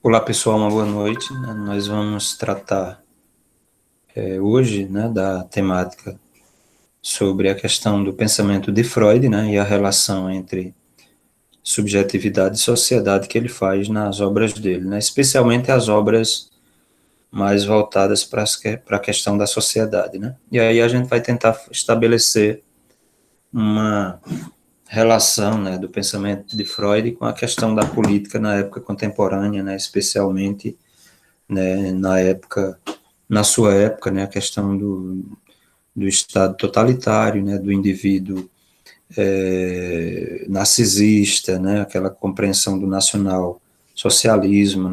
Olá pessoal, uma boa noite. Nós vamos tratar hoje, da temática sobre a questão do pensamento de Freud, e a relação entre subjetividade e sociedade que ele faz nas obras dele, especialmente as obras mais voltadas para a questão da sociedade. E aí a gente vai tentar estabelecer uma relação, do pensamento de Freud com a questão da política na época contemporânea, especialmente, na época, na sua época, a questão do Estado totalitário, do indivíduo narcisista, aquela compreensão do nacional socialismo,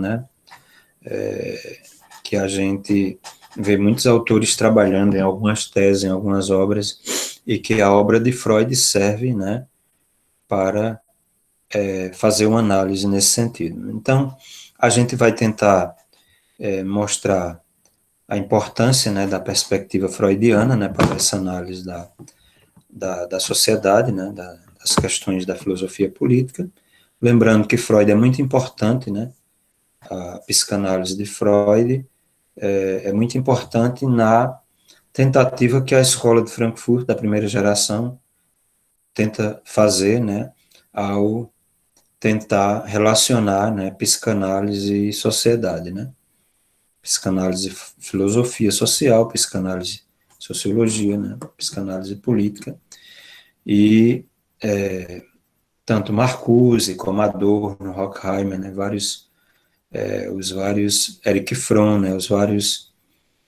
que a gente vê muitos autores trabalhando em algumas teses, em algumas obras, e que a obra de Freud serve, para fazer uma análise nesse sentido. Então, a gente vai tentar mostrar a importância, da perspectiva freudiana, para essa análise da sociedade, das questões da filosofia política. Lembrando que Freud é muito importante, a psicanálise de Freud é muito importante na tentativa que a escola de Frankfurt, da primeira geração, tenta fazer, ao tentar relacionar, psicanálise e sociedade, psicanálise filosofia social, psicanálise sociologia, psicanálise política, e tanto Marcuse como Adorno, Horkheimer, os vários Erich Fromm, os vários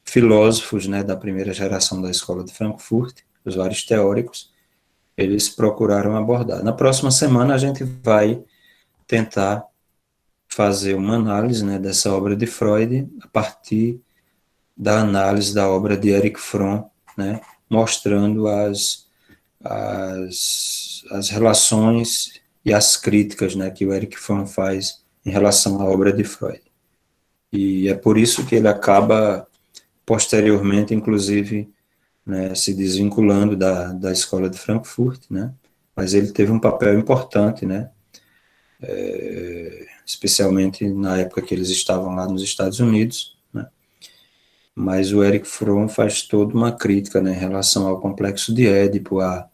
filósofos, da primeira geração da escola de Frankfurt, os vários teóricos, eles procuraram abordar. Na próxima semana a gente vai tentar fazer uma análise, dessa obra de Freud a partir da análise da obra de Erich Fromm, mostrando as relações e as críticas, que o Erich Fromm faz em relação à obra de Freud. E é por isso que ele acaba, posteriormente, inclusive, se desvinculando da escola de Frankfurt, mas ele teve um papel importante, especialmente na época que eles estavam lá nos Estados Unidos, mas o Erich Fromm faz toda uma crítica, em relação ao complexo de Édipo, a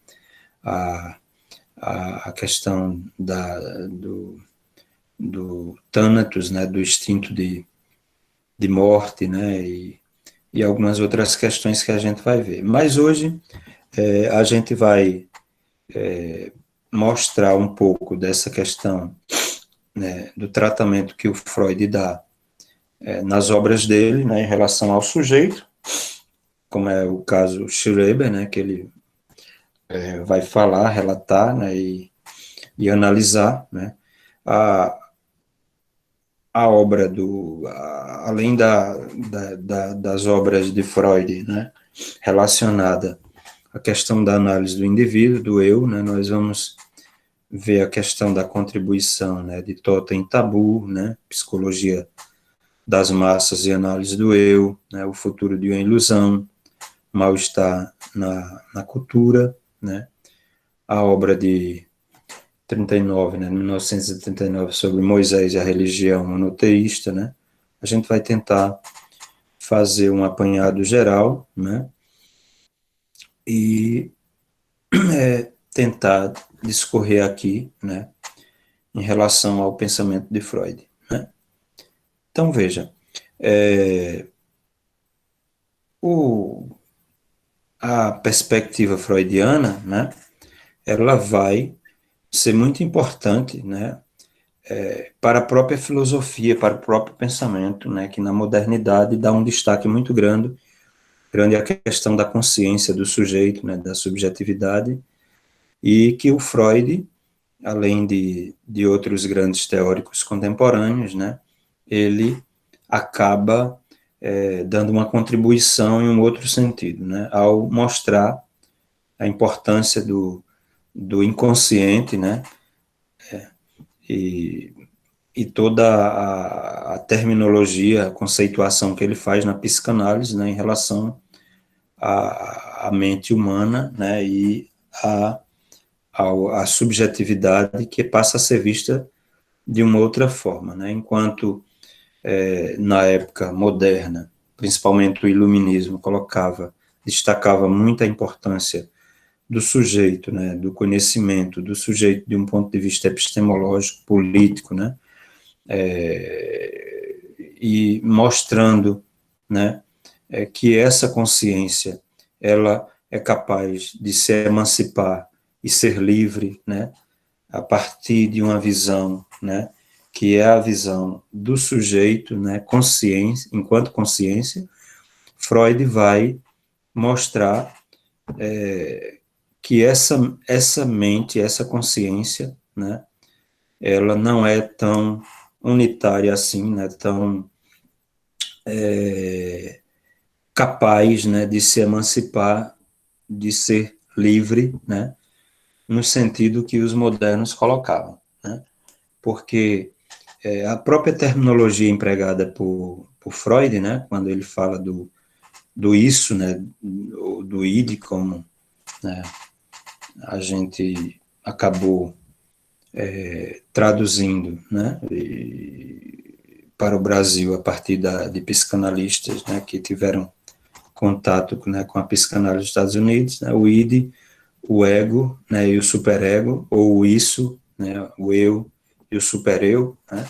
questão do Thanatos, do instinto de morte, e algumas outras questões que a gente vai ver. Mas hoje a gente vai mostrar um pouco dessa questão, do tratamento que o Freud dá nas obras dele, em relação ao sujeito, como é o caso Schreber, que ele vai falar, relatar, e analisar, a obra além das obras de Freud, relacionada à questão da análise do indivíduo, do eu, nós vamos ver a questão da contribuição, de Totem e Tabu, psicologia das massas e análise do eu, o futuro de uma ilusão, mal-estar na cultura, a obra de 39, 1939, sobre Moisés e a religião monoteísta, a gente vai tentar fazer um apanhado geral, e tentar discorrer aqui, em relação ao pensamento de Freud, Então, veja, a perspectiva freudiana, ela vai ser muito importante, para a própria filosofia, para o próprio pensamento, que na modernidade dá um destaque muito grande à questão da consciência do sujeito, da subjetividade, e que o Freud, além de outros grandes teóricos contemporâneos, ele acaba dando uma contribuição em um outro sentido, ao mostrar a importância do inconsciente, e toda a terminologia, a conceituação que ele faz na psicanálise, em relação à mente humana, e a subjetividade que passa a ser vista de uma outra forma, enquanto na época moderna, principalmente o iluminismo, destacava muito a importância do sujeito, né, do conhecimento, do sujeito de um ponto de vista epistemológico, político, né, e mostrando, né, que essa consciência, ela é capaz de se emancipar e ser livre, né, a partir de uma visão, né, que é a visão do sujeito, né, consciência, enquanto consciência. Freud vai mostrar que essa mente, essa consciência, né, ela não é tão unitária assim, né, tão capaz, né, de se emancipar, de ser livre, né, no sentido que os modernos colocavam, né, porque a própria terminologia empregada por Freud, né, quando ele fala do isso, né, do id, como, né, a gente acabou traduzindo, né, para o Brasil a partir de psicanalistas, né, que tiveram contato, né, com a psicanálise dos Estados Unidos, né, o id, o ego, né, e o superego, ou o isso, né, o eu e o supereu, né,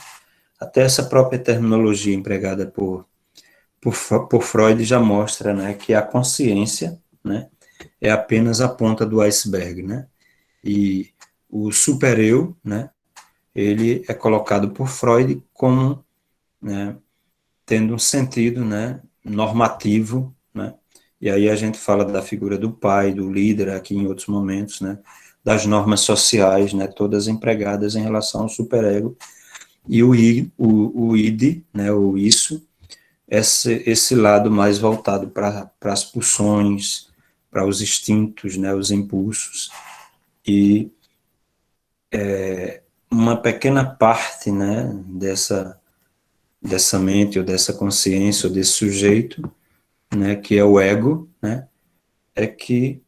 até essa própria terminologia empregada por Freud já mostra, né, que a consciência, né, é apenas a ponta do iceberg, né, e o supereu, né, ele é colocado por Freud como, né, tendo um sentido, né, normativo, né, e aí a gente fala da figura do pai, do líder aqui em outros momentos, né, das normas sociais, né, todas empregadas em relação ao superego, e o id, né, o isso, esse lado mais voltado para as pulsões, para os instintos, né, os impulsos, e uma pequena parte, né, dessa mente, ou dessa consciência, ou desse sujeito, né, que é o ego, né, é que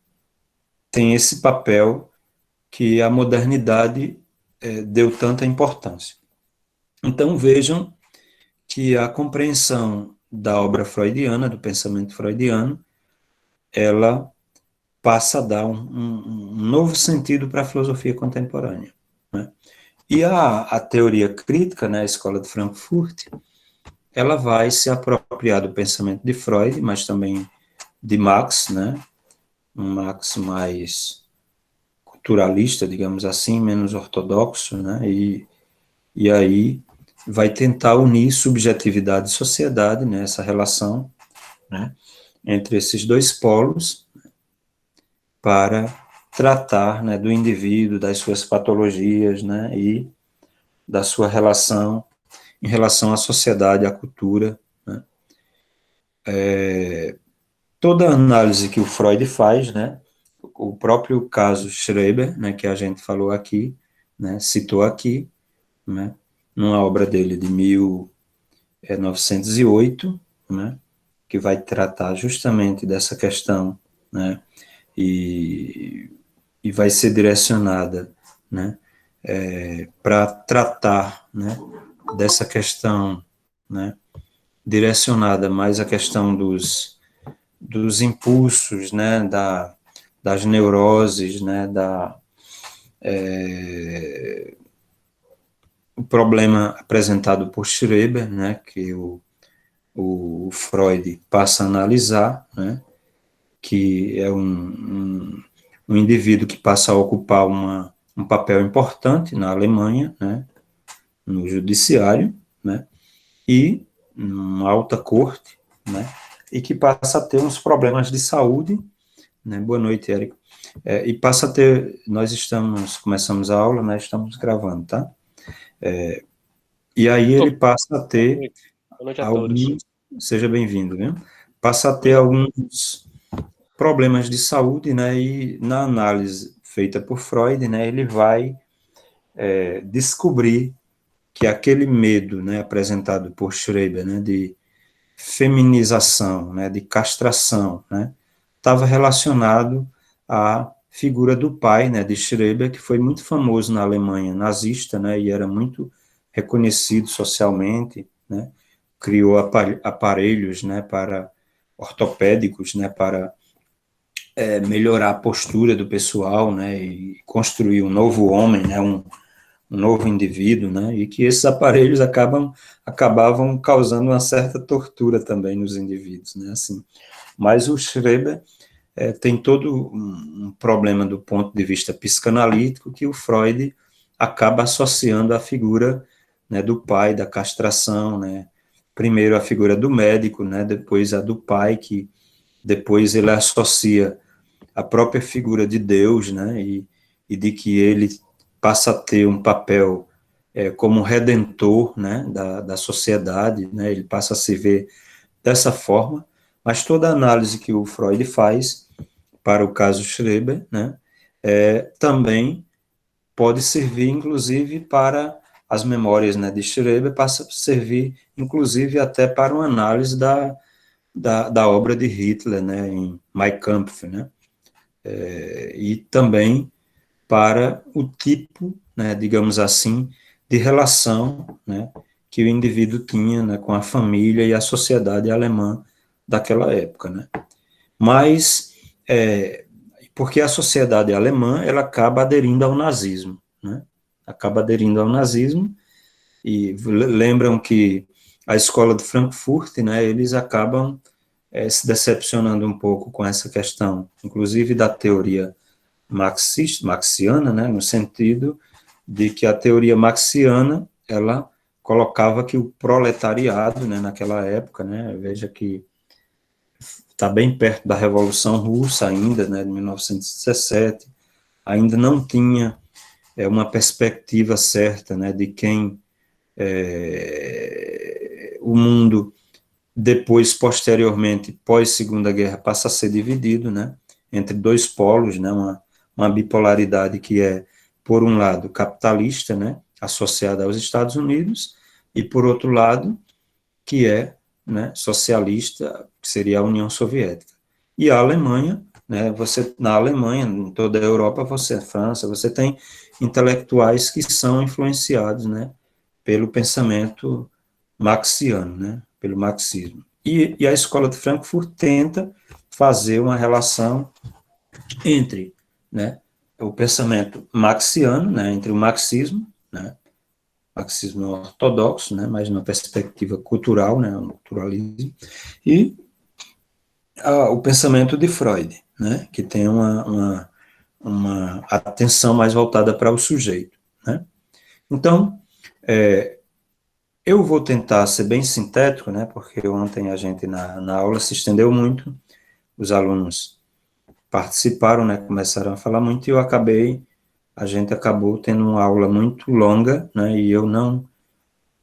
tem esse papel que a modernidade deu tanta importância. Então vejam que a compreensão da obra freudiana, do pensamento freudiano, ela passa a dar um novo sentido para a filosofia contemporânea, né? E a teoria crítica, né, a escola de Frankfurt, ela vai se apropriar do pensamento de Freud, mas também de Marx, né, um Marx mais culturalista, digamos assim, menos ortodoxo, né, e aí vai tentar unir subjetividade e sociedade, né, essa relação, né, entre esses dois polos, para tratar, né, do indivíduo, das suas patologias, né, e da sua relação em relação à sociedade, à cultura, né. Toda a análise que o Freud faz, né, o próprio caso Schreber, né, que a gente falou aqui, né, citou aqui, né, numa obra dele de 1908, né, que vai tratar justamente dessa questão, né, e, e vai ser direcionada, né, para tratar, né, dessa questão, né, direcionada mais à questão dos impulsos, né, das neuroses, né, o problema apresentado por Schreber, né, que o Freud passa a analisar, né, que é um indivíduo que passa a ocupar um papel importante na Alemanha, né, no judiciário, né, e numa alta corte, né, e que passa a ter uns problemas de saúde, né, boa noite, Érico, e passa a ter, começamos a aula, né, estamos gravando, tá? E aí ele passa a ter Boa noite a todos. alguns, seja bem-vindo, viu? Passa a ter Obrigado. alguns problemas de saúde, né, e na análise feita por Freud, né, ele vai descobrir que aquele medo, né, apresentado por Schreber, né, de feminização, né, de castração, né, estava relacionado à figura do pai, né, de Schreber, que foi muito famoso na Alemanha nazista, né, e era muito reconhecido socialmente, né, criou aparelhos, né, para ortopédicos, né, para melhorar a postura do pessoal, né, e construir um novo homem, né, um novo indivíduo, né, e que esses aparelhos acabavam causando uma certa tortura também nos indivíduos, né, assim. Mas o Schreber tem todo um problema do ponto de vista psicanalítico que o Freud acaba associando à figura, né, do pai, da castração, né, primeiro a figura do médico, né, depois a do pai, que depois ele associa a própria figura de Deus, né, e de que ele passa a ter um papel como redentor, né, da sociedade, né, ele passa a se ver dessa forma, mas toda a análise que o Freud faz para o caso Schreber, né, também pode servir, inclusive, para as memórias, né, de Schreber, passa a servir, inclusive, até para uma análise da obra de Hitler, né, em Mein Kampf, né, e também para o tipo, né, digamos assim, de relação, né, que o indivíduo tinha, né, com a família e a sociedade alemã daquela época, né. Mas, porque a sociedade alemã, ela acaba aderindo ao nazismo, né, acaba aderindo ao nazismo, e lembram que a escola de Frankfurt, né, eles acabam se decepcionando um pouco com essa questão, inclusive da teoria marxiana, né, no sentido de que a teoria marxiana, ela colocava que o proletariado, né, naquela época, né, veja que está bem perto da Revolução Russa ainda, né, de 1917, ainda não tinha uma perspectiva certa, né, de quem o mundo depois, posteriormente, pós-Segunda Guerra, passa a ser dividido, né, entre dois polos, né, uma bipolaridade que é, por um lado, capitalista, né, associada aos Estados Unidos, e, por outro lado, que é, né, socialista, que seria a União Soviética. E a Alemanha, né, na Alemanha, em toda a Europa, França, você tem intelectuais que são influenciados, né, pelo pensamento marxiano, né, pelo marxismo. E a escola de Frankfurt tenta fazer uma relação entre, né, o pensamento marxiano, né, entre o marxismo, né, marxismo ortodoxo, né, mas numa perspectiva cultural, né, um culturalismo, e o pensamento de Freud, né, que tem uma atenção mais voltada para o sujeito, né. Então, eu vou tentar ser bem sintético, né, porque ontem a gente na aula se estendeu muito, os alunos participaram, né, começaram a falar muito e a gente acabou tendo uma aula muito longa, né, e eu não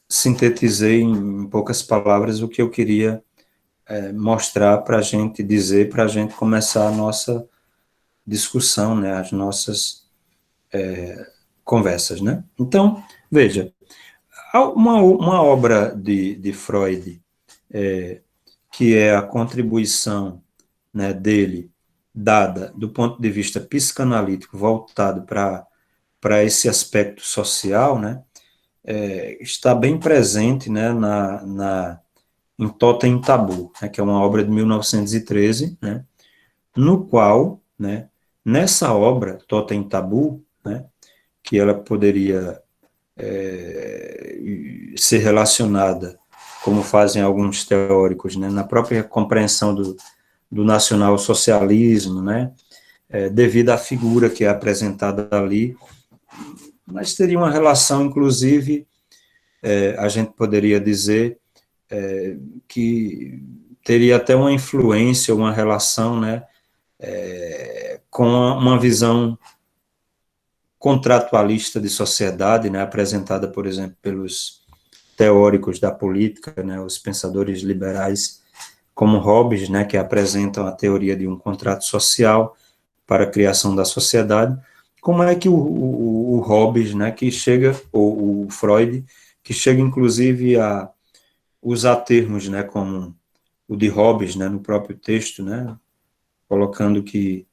sintetizei em poucas palavras o que eu queria mostrar para a gente dizer, para a gente começar a nossa discussão, né, as nossas conversas, né. Então, veja, uma obra de Freud, que é a contribuição, né, dele, dada do ponto de vista psicanalítico, voltado para esse aspecto social, né, está bem presente, né, em Totem e Tabu, né, que é uma obra de 1913, né, no qual, né, nessa obra, Totem e Tabu, né, que ela poderia ser relacionada, como fazem alguns teóricos, né, na própria compreensão do nacionalsocialismo, né, devido à figura que é apresentada ali, mas teria uma relação, inclusive, a gente poderia dizer que teria até uma influência, uma relação, né, com uma visão contratualista de sociedade, né, apresentada, por exemplo, pelos teóricos da política, né, os pensadores liberais, como Hobbes, né, que apresentam a teoria de um contrato social para a criação da sociedade. Como é que o Hobbes, né, que chega, ou o Freud, que chega inclusive a usar termos, né, como o de Hobbes, né, no próprio texto, né, colocando que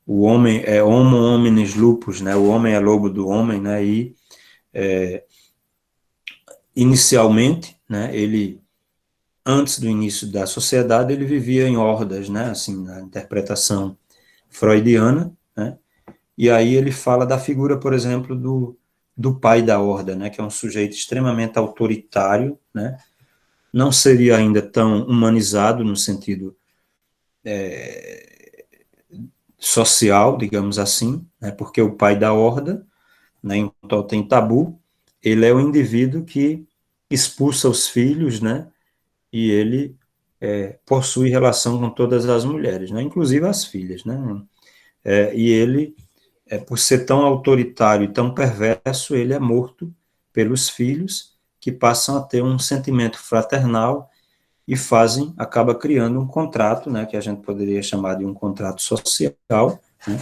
o homem é homo homines lupus, né, o homem é lobo do homem, né, e inicialmente, né, ele antes do início da sociedade, ele vivia em hordas, né, assim, na interpretação freudiana, né, e aí ele fala da figura, por exemplo, do pai da horda, né, que é um sujeito extremamente autoritário, né, não seria ainda tão humanizado no sentido social, digamos assim, né, porque o pai da horda, né, em Totem Tabu, ele é o indivíduo que expulsa os filhos, né, e ele possui relação com todas as mulheres, né, inclusive as filhas, né, e ele, por ser tão autoritário e tão perverso, ele é morto pelos filhos, que passam a ter um sentimento fraternal e acaba criando um contrato, né, que a gente poderia chamar de um contrato social, né,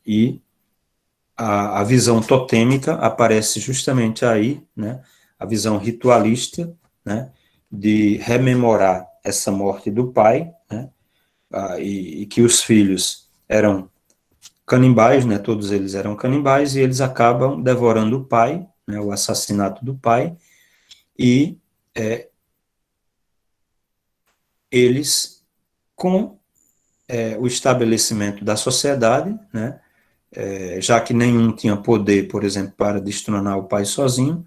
e a visão totêmica aparece justamente aí, né, a visão ritualista, né, de rememorar essa morte do pai, né, e que os filhos eram canibais, né, todos eles eram canibais, e eles acabam devorando o pai, né, o assassinato do pai, e eles, com o estabelecimento da sociedade, né, já que nenhum tinha poder, por exemplo, para destronar o pai sozinho,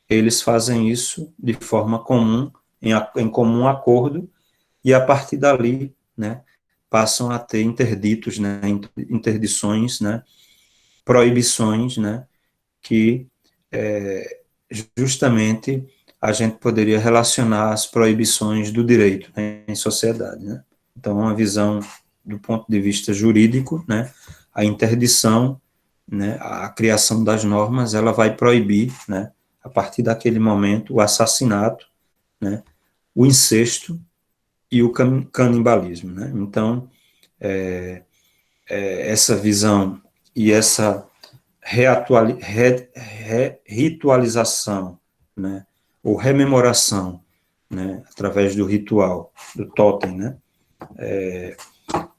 eles fazem isso de forma comum, em comum acordo, e a partir dali, né, passam a ter interditos, né, interdições, né, proibições, né, que justamente a gente poderia relacionar as proibições do direito, né, em sociedade, né. Então, uma visão do ponto de vista jurídico, né, a interdição, né, a criação das normas, ela vai proibir, né, a partir daquele momento, o assassinato, né, o incesto e o canibalismo, né. Então, essa visão e essa ritualização, né, ou rememoração, né, através do ritual, do totem, né,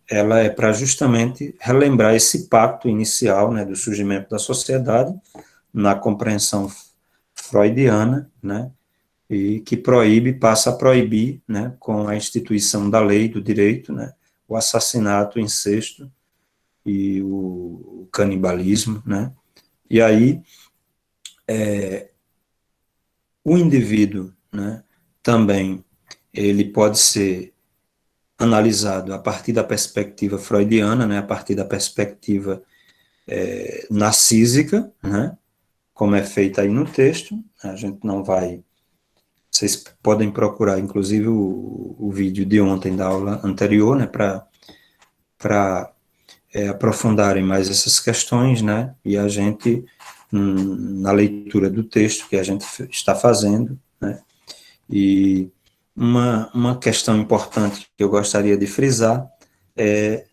ela é para justamente relembrar esse pacto inicial, né, do surgimento da sociedade, na compreensão freudiana, né, e que passa a proibir, né, com a instituição da lei, do direito, né, o assassinato, o incesto e o canibalismo, né, e aí o indivíduo, né, também ele pode ser analisado a partir da perspectiva freudiana, né, a partir da perspectiva narcísica, né, como é feita aí no texto. A gente não vai. Vocês podem procurar, inclusive, o vídeo de ontem da aula anterior, né, para aprofundarem mais essas questões, né, e a gente, na leitura do texto que a gente está fazendo, né, e uma questão importante que eu gostaria de frisar é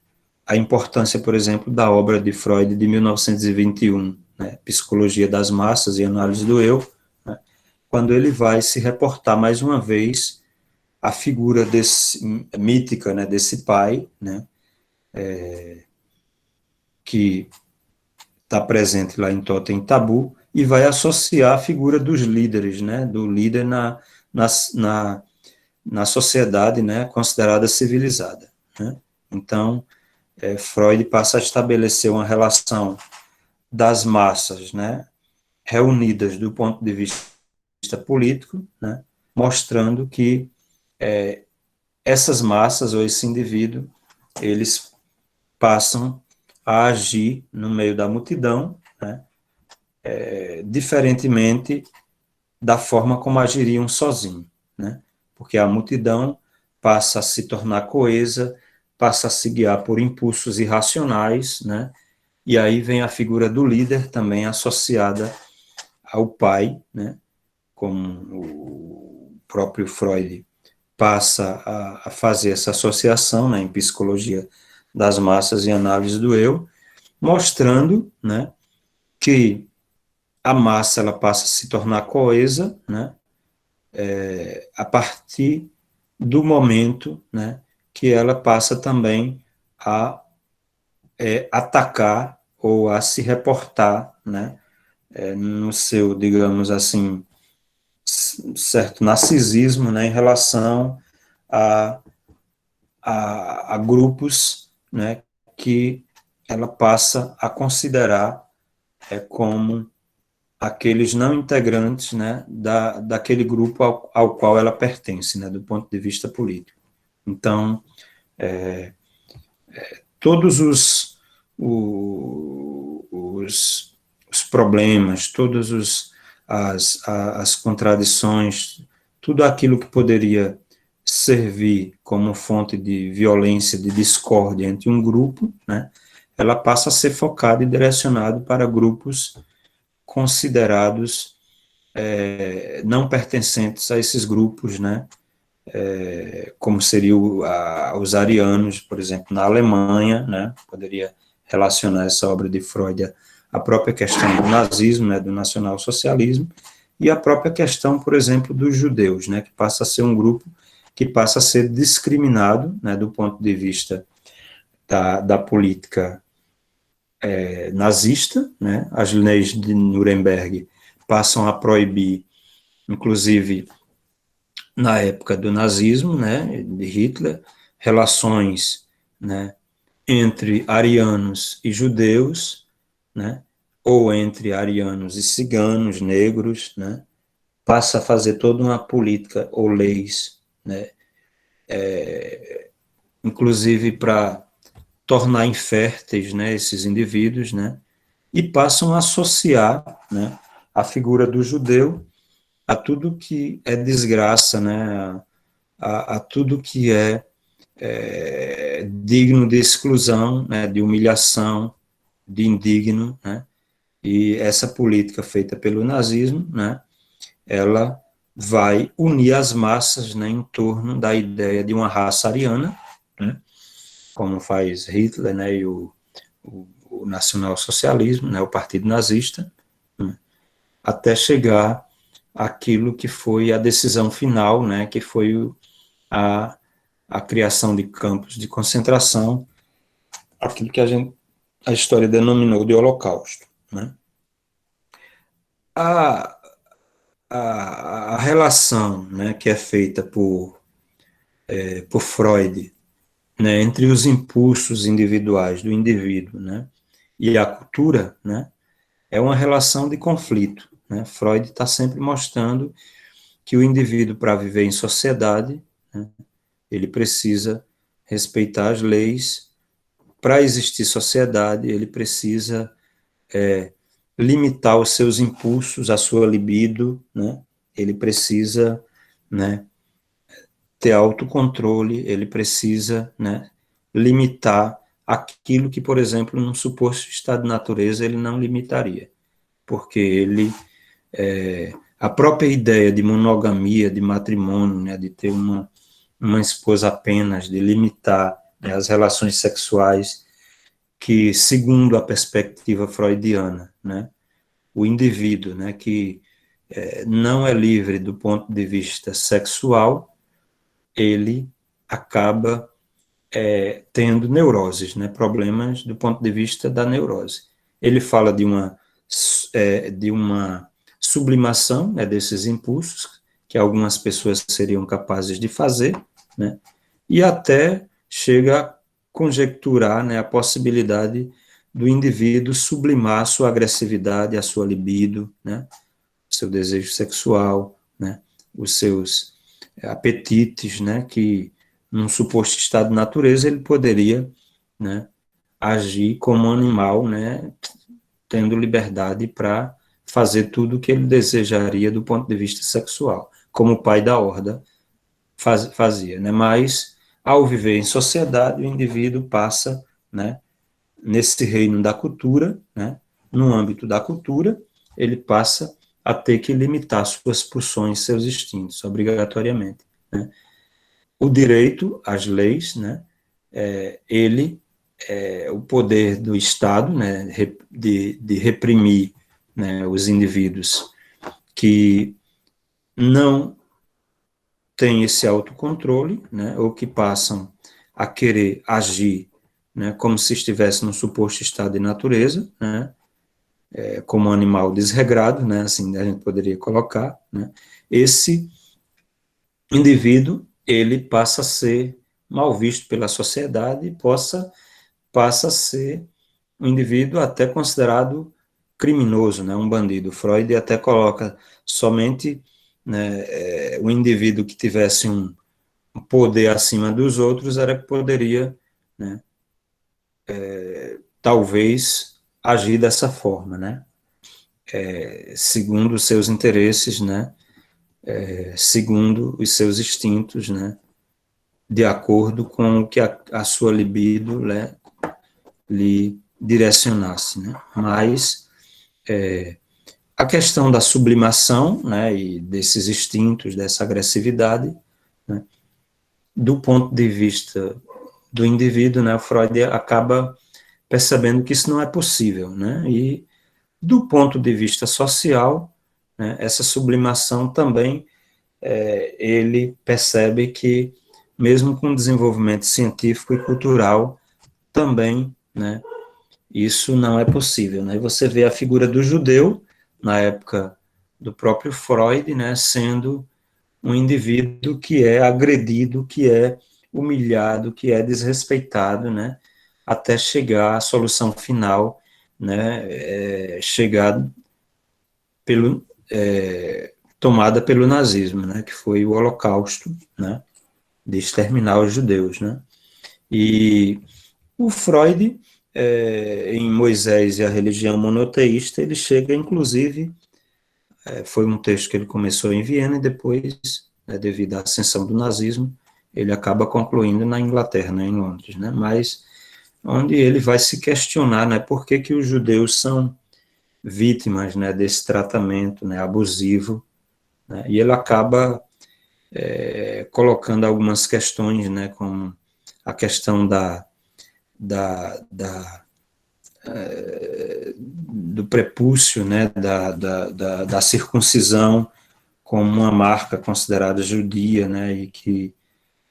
a importância, por exemplo, da obra de Freud de 1921, né, Psicologia das Massas e Análise do Eu, né, quando ele vai se reportar mais uma vez a figura mítica, né, desse pai, né, que está presente lá em Totem Tabu, e vai associar a figura dos líderes, né, do líder na, na, na sociedade, né, considerada civilizada, né. Então, Freud passa a estabelecer uma relação das massas, né, reunidas do ponto de vista político, né, mostrando que essas massas ou esse indivíduo, eles passam a agir no meio da multidão, né, diferentemente da forma como agiriam sozinho, né, porque a multidão passa a se tornar coesa, passa a se guiar por impulsos irracionais, né, e aí vem a figura do líder também associada ao pai, né, como o próprio Freud passa a fazer essa associação, né, em psicologia das massas e análise do eu, mostrando, né, que a massa ela passa a se tornar coesa, né, a partir do momento, né, que ela passa também a atacar ou a se reportar, né, no seu, digamos assim, certo narcisismo, né, em relação a, a grupos, né, que ela passa a considerar como aqueles não integrantes, né, daquele grupo ao qual ela pertence, né, do ponto de vista político. Então, todos os problemas, as contradições, tudo aquilo que poderia servir como fonte de violência, de discórdia entre um grupo, né, ela passa a ser focada e direcionada para grupos considerados não pertencentes a esses grupos, né, como seria os arianos, por exemplo, na Alemanha, né, poderia relacionar essa obra de Freud à própria questão do nazismo, né, do nacionalsocialismo, e a própria questão, por exemplo, dos judeus, né, que passa a ser um grupo que passa a ser discriminado, né, do ponto de vista da política nazista, né, as leis de Nuremberg passam a proibir, inclusive, na época do nazismo, né, de Hitler, relações, né, entre arianos e judeus, né, ou entre arianos e ciganos, negros, né, passa a fazer toda uma política ou leis, né, inclusive para tornar inférteis, né, esses indivíduos, né, e passam a associar, né, a figura do judeu a tudo que é desgraça, né, a tudo que é digno de exclusão, né, de humilhação, de indigno, né, e essa política feita pelo nazismo, né, ela vai unir as massas, né, em torno da ideia de uma raça ariana, né, como faz Hitler, né, e o nacionalsocialismo, né, o partido nazista, né, até chegar àquilo que foi a decisão final, né, que foi a, a criação de campos de concentração, aquilo que a história denominou de Holocausto, né. A, a relação, né, que é feita por Freud, né, entre os impulsos individuais do indivíduo, né, e a cultura, né, é uma relação de conflito, né. Freud está sempre mostrando que o indivíduo, para viver em sociedade, né, ele precisa respeitar as leis. Para existir sociedade, ele precisa limitar os seus impulsos, a sua libido, né, ele precisa, né, ter autocontrole, ele precisa, né, limitar aquilo que, por exemplo, num suposto estado de natureza, ele não limitaria, porque a própria ideia de monogamia, de matrimônio, né, de ter uma esposa apenas, de limitar, né, as relações sexuais, que, segundo a perspectiva freudiana, né, o indivíduo, né, que não é livre do ponto de vista sexual, ele acaba tendo neuroses, né, problemas do ponto de vista da neurose. Ele fala de uma sublimação, né, desses impulsos, que algumas pessoas seriam capazes de fazer, né, e até chega a conjecturar, né, a possibilidade do indivíduo sublimar a sua agressividade, a sua libido, né, seu desejo sexual, né, os seus apetites, né, que num suposto estado de natureza ele poderia, né, agir como um animal, né, tendo liberdade para fazer tudo o que ele desejaria do ponto de vista sexual, como o pai da horda fazia, né, mas ao viver em sociedade o indivíduo passa, né, nesse reino da cultura, né, no âmbito da cultura, ele passa a ter que limitar suas pulsões, seus instintos, obrigatoriamente, né. O direito, as leis, né, o poder do Estado, né, de reprimir, né, os indivíduos que não têm esse autocontrole, né, ou que passam a querer agir, né, como se estivesse num suposto estado de natureza, né, como um animal desregrado, né, assim a gente poderia colocar, né, esse indivíduo, ele passa a ser mal visto pela sociedade e passa a ser um indivíduo até considerado criminoso, né, um bandido. Freud até coloca somente, né, o indivíduo que tivesse um poder acima dos outros era que poderia, né, talvez agir dessa forma, né, segundo os seus interesses, né, segundo os seus instintos, né, de acordo com o que a sua libido, né, lhe direcionasse, né, mas a questão da sublimação, né, e desses instintos, dessa agressividade, né, do ponto de vista do indivíduo, né, Freud acaba percebendo que isso não é possível, né, e do ponto de vista social, né, essa sublimação também, ele percebe que, mesmo com o desenvolvimento científico e cultural, também, né, isso não é possível, né, e você vê a figura do judeu, na época do próprio Freud, né, sendo um indivíduo que é agredido, que é humilhado, que é desrespeitado, né, até chegar à solução final, né, chegar pelo, tomada pelo nazismo, né, que foi o Holocausto, né, de exterminar os judeus, né, e o Freud, em Moisés e a religião monoteísta, ele chega, inclusive, foi um texto que ele começou em Viena e depois, né, devido à ascensão do nazismo, ele acaba concluindo na Inglaterra, né, em Londres, né, mas onde ele vai se questionar, né, por que que os judeus são vítimas, né, desse tratamento, né, abusivo, né, e ele acaba colocando algumas questões, né, como a questão da do prepúcio, né, da circuncisão, como uma marca considerada judia, né, e que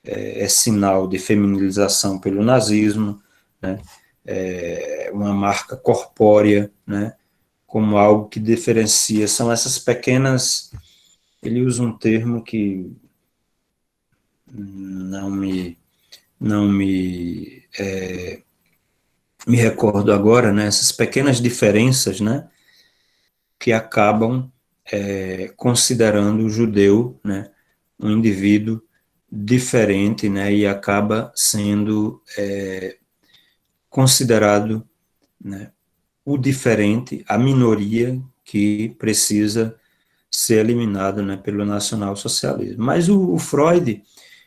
é sinal de feminilização pelo nazismo, né, uma marca corpórea, né, como algo que diferencia, são essas pequenas, ele usa um termo que não me, não me, me recordo agora, né, essas pequenas diferenças, né, que acabam considerando o judeu, né, um indivíduo diferente, né, e acaba sendo considerado, né, o diferente, a minoria que precisa ser eliminado, né, pelo nacionalsocialismo. Mas o Freud,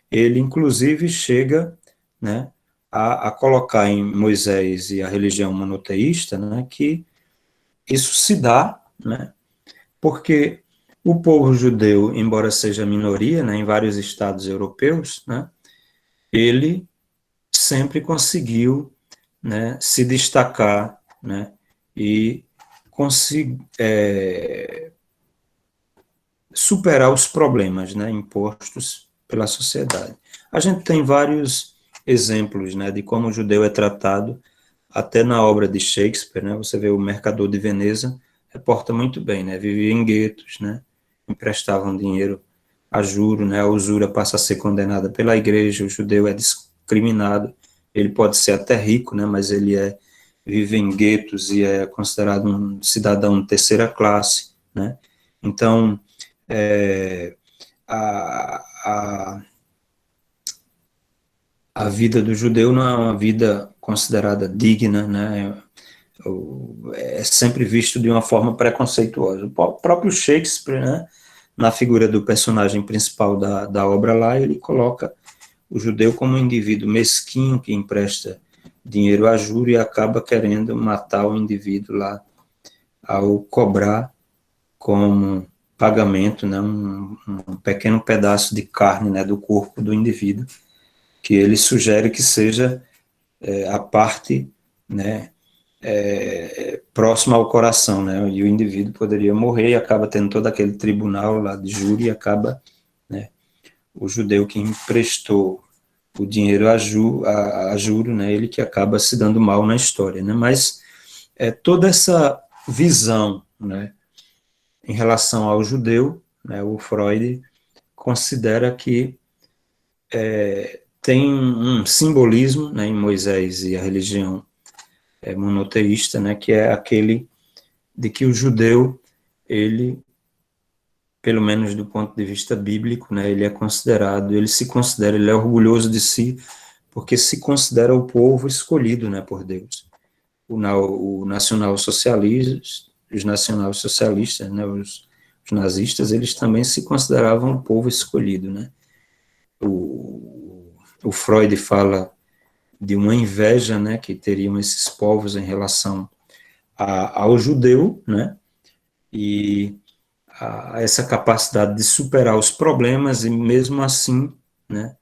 ele inclusive chega, né, a colocar em Moisés e a religião monoteísta, né, que isso se dá, né, porque o povo judeu, embora seja minoria, né, em vários estados europeus, né, ele sempre conseguiu, né, se destacar, né, e superar os problemas, né, impostos pela sociedade. A gente tem vários exemplos, né, de como o judeu é tratado, até na obra de Shakespeare, né, você vê o Mercador de Veneza, reporta muito bem, né, vivia em guetos, né, emprestavam dinheiro a juro, né, a usura passa a ser condenada pela igreja, o judeu é discriminado, ele pode ser até rico, né, mas ele vive em guetos e é considerado um cidadão de terceira classe, né, então, é, a, a, a vida do judeu não é uma vida considerada digna, né, é sempre visto de uma forma preconceituosa. O próprio Shakespeare, né, na figura do personagem principal da obra lá, ele coloca o judeu como um indivíduo mesquinho que empresta dinheiro a juro e acaba querendo matar o indivíduo lá ao cobrar como pagamento, né, um pequeno pedaço de carne, né, do corpo do indivíduo, que ele sugere que seja a parte, né, próxima ao coração, né, e o indivíduo poderia morrer e acaba tendo todo aquele tribunal lá de júri e acaba, né, o judeu que emprestou o dinheiro a juro, né, ele que acaba se dando mal na história, né, mas toda essa visão, né, em relação ao judeu, né, o Freud considera que tem um simbolismo, né, em Moisés e a religião monoteísta, né, que é aquele de que o judeu, ele, pelo menos do ponto de vista bíblico, né, ele é considerado, ele se considera, ele é orgulhoso de si, porque se considera o povo escolhido, né, por Deus. O nacional-socialistas, os nacional-socialistas, né, os nazistas, eles também se consideravam o povo escolhido, né. O Freud fala de uma inveja, né, que teriam esses povos em relação ao judeu, né, e essa capacidade de superar os problemas e mesmo assim, né,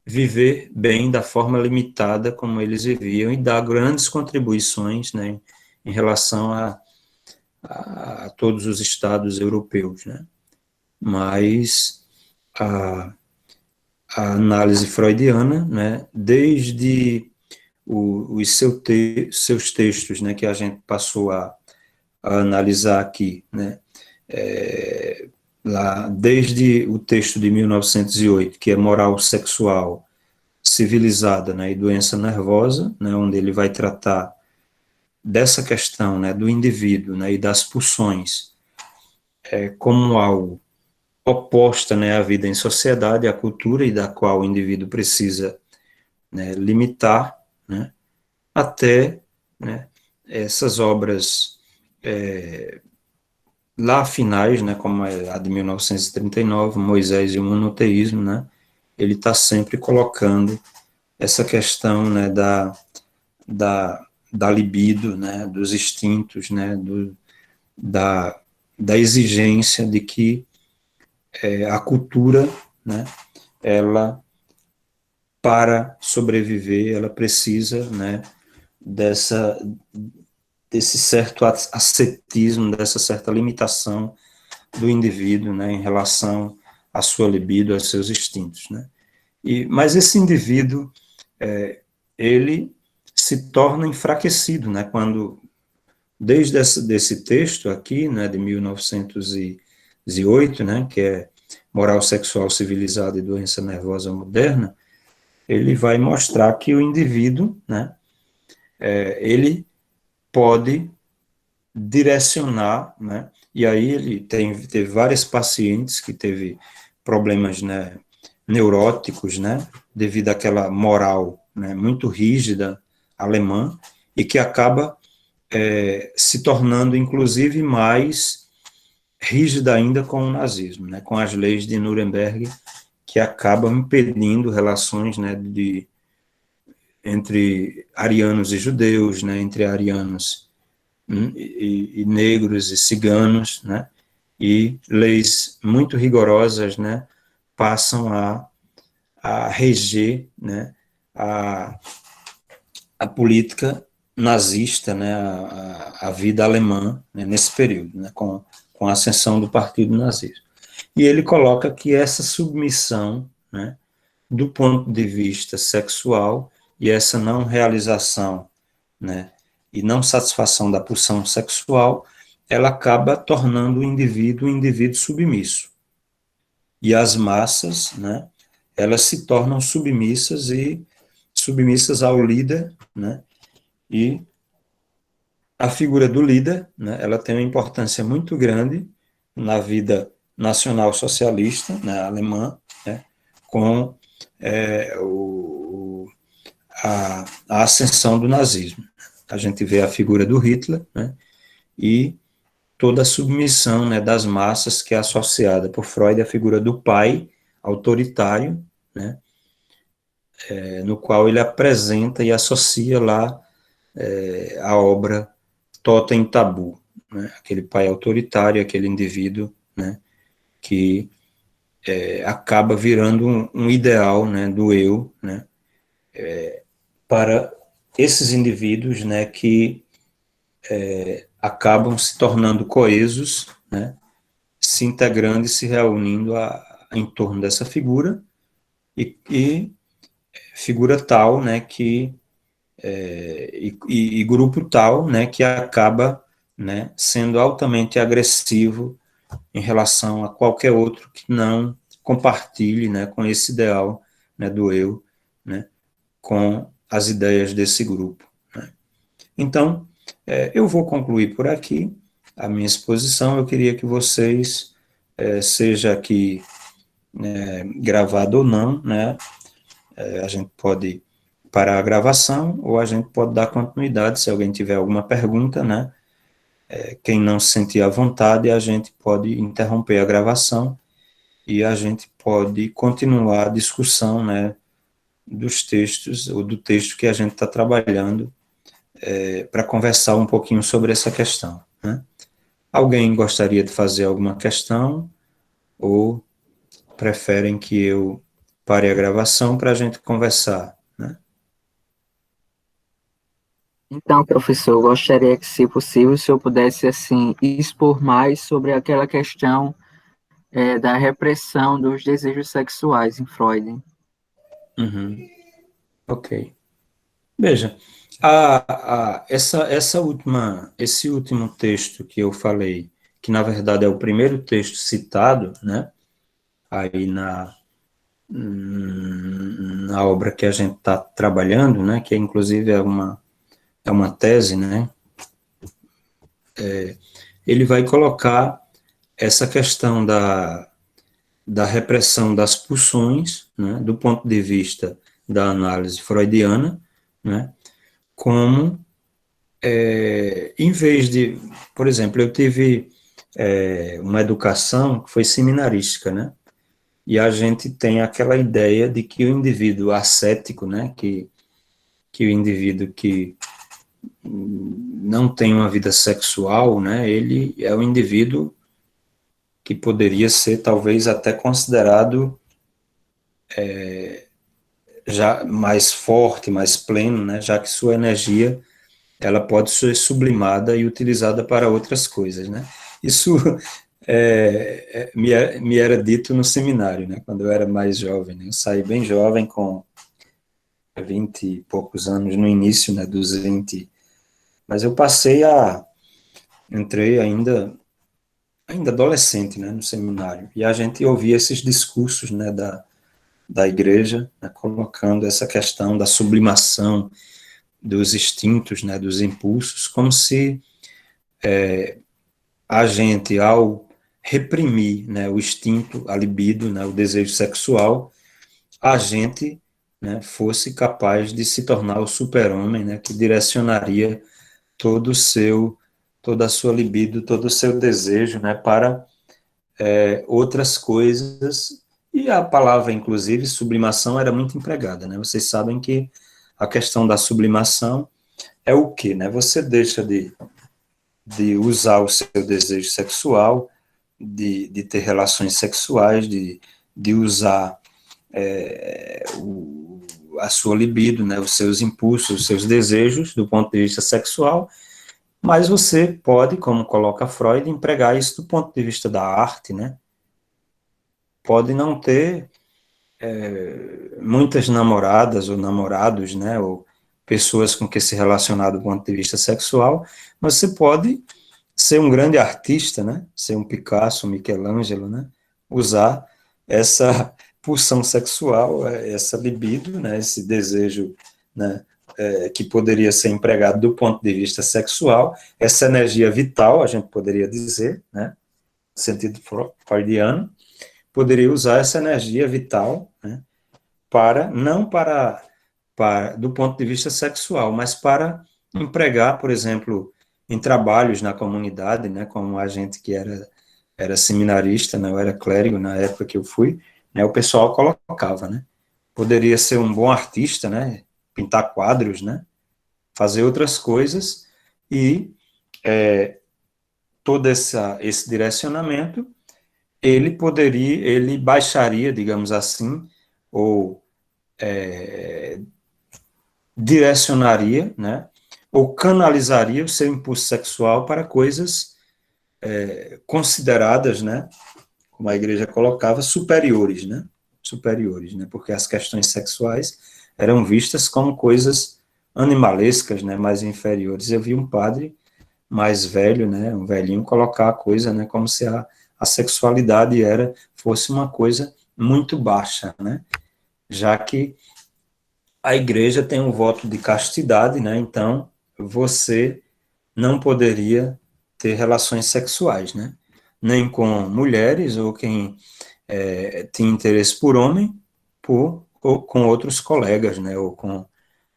viver bem da forma limitada como eles viviam e dar grandes contribuições, né, em relação a todos os estados europeus, né. Mas a análise freudiana, né, desde seus textos, né, que a gente passou a analisar aqui, né, lá, desde o texto de 1908, que é Moral Sexual Civilizada, né, e Doença Nervosa, né, onde ele vai tratar dessa questão, né, do indivíduo, né, e das pulsões como algo oposta, né, à vida em sociedade, à cultura e da qual o indivíduo precisa, né, limitar, né, até, né, essas obras lá finais, né, como a de 1939, Moisés e o monoteísmo, né, ele está sempre colocando essa questão, né, da libido, né, dos instintos, né, da, da exigência de que a cultura, né, ela, para sobreviver, ela precisa, né, dessa, desse certo ascetismo, dessa certa limitação do indivíduo, né, em relação à sua libido, aos seus instintos, né. Mas esse indivíduo, ele se torna enfraquecido, né, quando, desde desse texto aqui, né, de 1908, né, que é Moral Sexual Civilizada e Doença Nervosa Moderna, ele vai mostrar que o indivíduo, né, ele pode direcionar, né, e aí ele teve várias pacientes que teve problemas, né, neuróticos, né, devido àquela moral, né, muito rígida alemã, e que acaba se tornando, inclusive, mais rígida ainda com o nazismo, né, com as leis de Nuremberg, que acabam impedindo relações, né, entre arianos e judeus, né, entre arianos e negros e ciganos, né, e leis muito rigorosas, né, passam a reger, né, a, a política nazista, né, a vida alemã, né, nesse período, né, com a ascensão do Partido Nazista. E ele coloca que essa submissão, né, do ponto de vista sexual e essa não realização, né, e não satisfação da pulsão sexual, ela acaba tornando o indivíduo um indivíduo submisso. E as massas, né, elas se tornam submissas ao líder, né, e a figura do líder, né, ela tem uma importância muito grande na vida nacional socialista, né, alemã, né, com a ascensão do nazismo. A gente vê a figura do Hitler, né, e toda a submissão, né, das massas que é associada por Freud à figura do pai autoritário, né, no qual ele apresenta e associa lá a obra Totem Tabu, né, aquele pai autoritário, aquele indivíduo, né, que acaba virando um ideal, né, do eu, né, para esses indivíduos, né, que acabam se tornando coesos, né, se integrando e se reunindo em torno dessa figura, e figura tal, né, que, e grupo tal, né, que acaba né, sendo altamente agressivo em relação a qualquer outro que não compartilhe, né, com esse ideal, né, do eu, né, com as ideias desse grupo, né. Então, eu vou concluir por aqui a minha exposição. Eu queria que vocês, seja aqui gravado ou não, né, a gente pode parar a gravação ou a gente pode dar continuidade se alguém tiver alguma pergunta, né. Quem não se sentir à vontade, a gente pode interromper a gravação e a gente pode continuar a discussão, né, dos textos, ou do texto que a gente está trabalhando, para conversar um pouquinho sobre essa questão, né? Alguém gostaria de fazer alguma questão, ou preferem que eu pare a gravação para a gente conversar, né? Então, professor, eu gostaria que, se possível, o senhor pudesse, assim, expor mais sobre aquela questão da repressão dos desejos sexuais em Freud. Uhum. Ok. Veja, esse último texto que eu falei, que na verdade é o primeiro texto citado, né, aí na obra que a gente está trabalhando, né, que inclusive é uma tese, né, ele vai colocar essa questão da repressão das pulsões, né, do ponto de vista da análise freudiana, né, como, em vez de, por exemplo, eu tive uma educação que foi seminarística, né, e a gente tem aquela ideia de que o indivíduo ascético, né, que o indivíduo que não tem uma vida sexual, né, ele é um indivíduo que poderia ser talvez até considerado já mais forte, mais pleno, né, já que sua energia ela pode ser sublimada e utilizada para outras coisas, né. Isso me era dito no seminário, né, quando eu era mais jovem, né, eu saí bem jovem, com 20 e poucos anos, no início, né, dos 20, mas eu entrei ainda adolescente, né, no seminário, e a gente ouvia esses discursos, né, da igreja, né, colocando essa questão da sublimação dos instintos, né, dos impulsos, como se a gente, ao reprimir, né, o instinto, a libido, né, o desejo sexual, a gente, né, fosse capaz de se tornar o super-homem, né, que direcionaria todo o seu, toda a sua libido, todo o seu desejo, né, para outras coisas. E a palavra, inclusive, sublimação, era muito empregada, né? Vocês sabem que a questão da sublimação é o quê, né? Você deixa de usar o seu desejo sexual, de ter relações sexuais, de usar a sua libido, né, os seus impulsos, os seus desejos do ponto de vista sexual, mas você pode, como coloca Freud, empregar isso do ponto de vista da arte, né? Pode não ter muitas namoradas ou namorados, né, ou pessoas com que se relacionar do ponto de vista sexual, mas você pode ser um grande artista, né, ser um Picasso, um Michelangelo, né, usar essa pulsão sexual, essa libido, né, esse desejo, né, que poderia ser empregado do ponto de vista sexual, essa energia vital, a gente poderia dizer, né, no sentido freudiano, poderia usar essa energia vital, né, para, não do ponto de vista sexual, mas para empregar, por exemplo, em trabalhos na comunidade, né, como a gente que era seminarista, né, eu era clérigo na época que eu fui, né, o pessoal colocava, né, poderia ser um bom artista, né, pintar quadros, né, fazer outras coisas, e todo esse direcionamento, ele baixaria, digamos assim, ou direcionaria, né, ou canalizaria o seu impulso sexual para coisas consideradas, né, como a igreja colocava, superiores, né, porque as questões sexuais eram vistas como coisas animalescas, né, mais inferiores. Eu vi um padre mais velho, né, um velhinho, colocar a coisa, né, como se a sexualidade fosse uma coisa muito baixa, né, já que a igreja tem um voto de castidade, né, então você não poderia ter relações sexuais, né, nem com mulheres ou quem tinha interesse por homem, ou com outros colegas, né, ou com,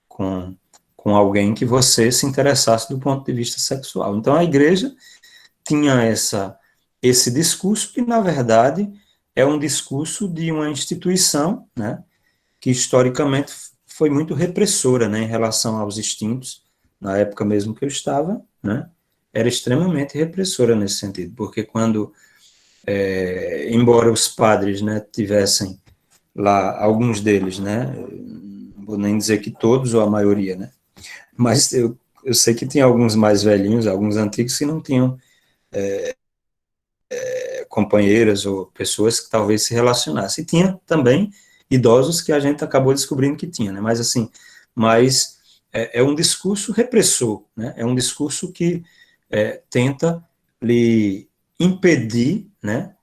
com alguém que você se interessasse do ponto de vista sexual. Então a igreja tinha esse discurso que, na verdade, é um discurso de uma instituição, né, que historicamente foi muito repressora, né, em relação aos instintos, na época mesmo que eu estava, né, era extremamente repressora nesse sentido, porque quando, embora os padres, né, tivessem lá, alguns deles, né, não vou nem dizer que todos ou a maioria, né, mas eu sei que tinha alguns mais velhinhos, alguns antigos que não tinham companheiras ou pessoas que talvez se relacionassem. E tinha também idosos que a gente acabou descobrindo que tinha, né? Mas assim, é um discurso repressor, né? É um discurso que tenta lhe impedir, né?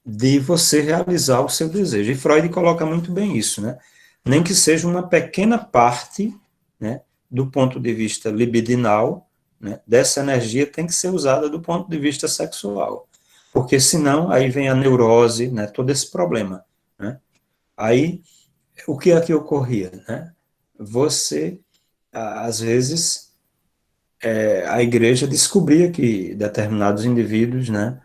De você realizar o seu desejo. E Freud coloca muito bem isso, né? Nem que seja uma pequena parte, né? Do ponto de vista libidinal, né, dessa energia tem que ser usada do ponto de vista sexual, porque senão aí vem a neurose, né, todo esse problema, né? Aí o que é que ocorria, né? Você às vezes a igreja descobria que determinados indivíduos, né,